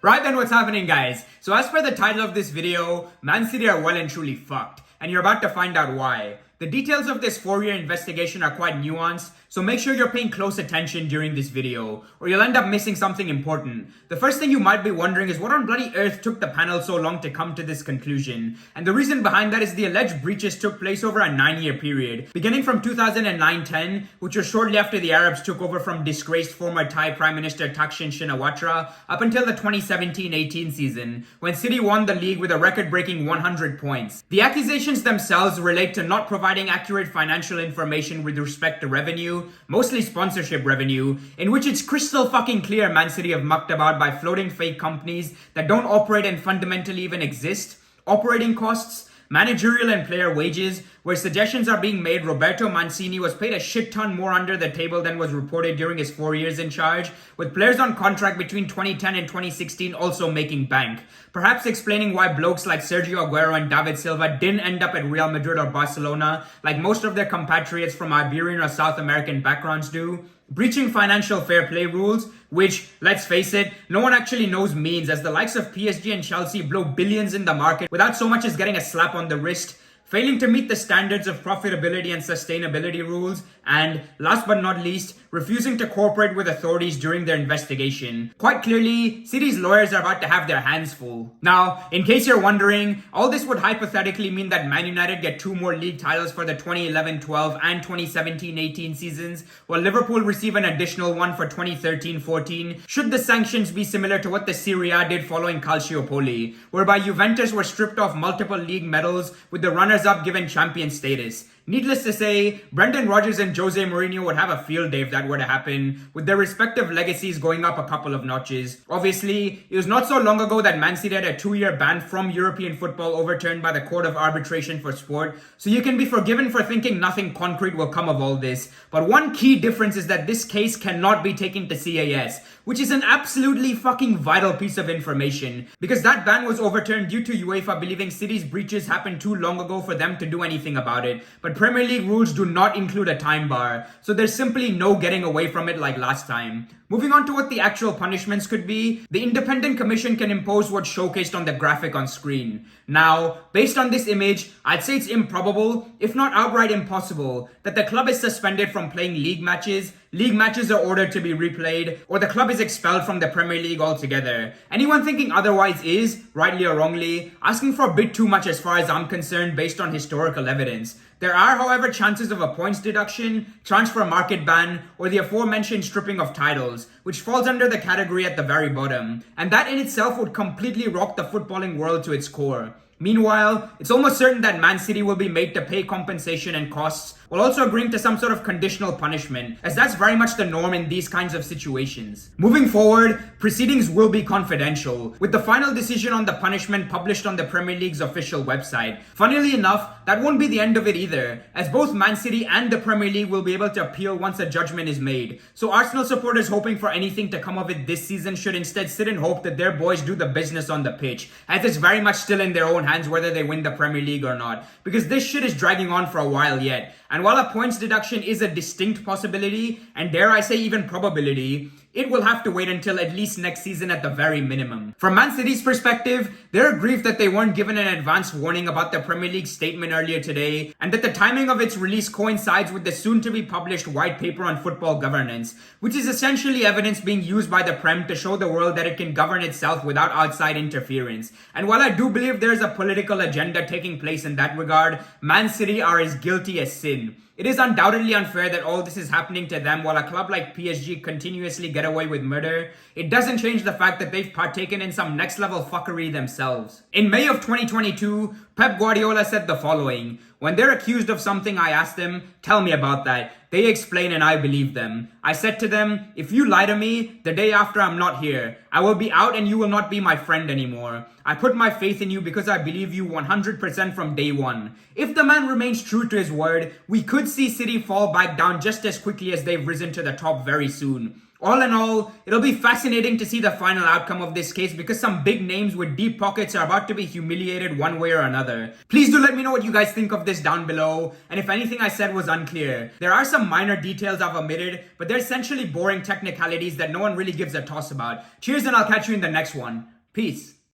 Right then, what's happening, guys? So as per the title of this video, Man City are well and truly fucked, and you're about to find out why. The details of this 4-year investigation are quite nuanced, so make sure you're paying close attention during this video, or you'll end up missing something important. The first thing you might be wondering is what on bloody earth took the panel so long to come to this conclusion, and the reason behind that is the alleged breaches took place over a 9-year period, beginning from 2009-10, which was shortly after the Arabs took over from disgraced former Thai Prime Minister Thaksin Shinawatra, up until the 2017-18 season, when City won the league with a record-breaking 100 points. The accusations themselves relate to not providing accurate financial information with respect to revenue, mostly sponsorship revenue, in which it's crystal fucking clear Man City have mucked about by floating fake companies that don't operate and fundamentally even exist, operating costs, managerial and player wages, where suggestions are being made Roberto Mancini was paid a shit ton more under the table than was reported during his 4 years in charge, with players on contract between 2010 and 2016 also making bank, perhaps explaining why blokes like Sergio Aguero and David Silva didn't end up at Real Madrid or Barcelona like most of their compatriots from Iberian or South American backgrounds do. Breaching financial fair play rules, which, let's face it, no one actually knows means, as the likes of PSG and Chelsea blow billions in the market without so much as getting a slap on the wrist. Failing to meet the standards of profitability and sustainability rules, and, last but not least, refusing to cooperate with authorities during their investigation. Quite clearly, City's lawyers are about to have their hands full. Now, in case you're wondering, all this would hypothetically mean that Man United get 2 more league titles for the 2011-12 and 2017-18 seasons, while Liverpool receive an additional one for 2013-14, should the sanctions be similar to what the Serie A did following Calciopoli, whereby Juventus were stripped of multiple league medals with the runners-up given champion status. Needless to say, Brendan Rodgers and Jose Mourinho would have a field day if that were to happen, with their respective legacies going up a couple of notches. Obviously, it was not so long ago that Man City had a 2-year ban from European football overturned by the Court of Arbitration for Sport, so you can be forgiven for thinking nothing concrete will come of all this. But one key difference is that this case cannot be taken to CAS, which is an absolutely fucking vital piece of information, because that ban was overturned due to UEFA believing City's breaches happened too long ago for them to do anything about it. But Premier League rules do not include a time bar, so there's simply no getting away from it like last time. Moving on to what the actual punishments could be, the independent commission can impose what's showcased on the graphic on screen. Now, based on this image, I'd say it's improbable, if not outright impossible, that the club is suspended from playing league matches are ordered to be replayed, or the club is expelled from the Premier League altogether. Anyone thinking otherwise is, rightly or wrongly, asking for a bit too much as far as I'm concerned based on historical evidence. There are, however, chances of a points deduction, transfer market ban, or the aforementioned stripping of titles, which falls under the category at the very bottom, and that in itself would completely rock the footballing world to its core. Meanwhile, it's almost certain that Man City will be made to pay compensation and costs, while also agreeing to some sort of conditional punishment, as that's very much the norm in these kinds of situations. Moving forward, proceedings will be confidential, with the final decision on the punishment published on the Premier League's official website. Funnily enough, that won't be the end of it either, as both Man City and the Premier League will be able to appeal once a judgment is made. So Arsenal supporters hoping for anything to come of it this season should instead sit and hope that their boys do the business on the pitch, as it's very much still in their own hands whether they win the Premier League or not, because this shit is dragging on for a while yet. And while a points deduction is a distinct possibility, and dare I say even probability, it will have to wait until at least next season at the very minimum. From Man City's perspective, they're aggrieved that they weren't given an advance warning about the Premier League statement earlier today, and that the timing of its release coincides with the soon-to-be published white paper on football governance, which is essentially evidence being used by the Prem to show the world that it can govern itself without outside interference. And while I do believe there's a political agenda taking place in that regard, Man City are as guilty as sin. It is undoubtedly unfair that all this is happening to them while a club like PSG continuously get away with murder. It doesn't change the fact that they've partaken in some next level fuckery themselves. In May of 2022, Pep Guardiola said the following: "When they're accused of something, I ask them, tell me about that. They explain and I believe them. I said to them, if you lie to me, the day after I'm not here. I will be out and you will not be my friend anymore. I put my faith in you because I believe you 100% from day one." If the man remains true to his word, we could see City fall back down just as quickly as they've risen to the top very soon. All in all, it'll be fascinating to see the final outcome of this case because some big names with deep pockets are about to be humiliated one way or another. Please do let me know what you guys think of this down below, and if anything I said was unclear. There are some minor details I've omitted, but they're essentially boring technicalities that no one really gives a toss about. Cheers, and I'll catch you in the next one. Peace.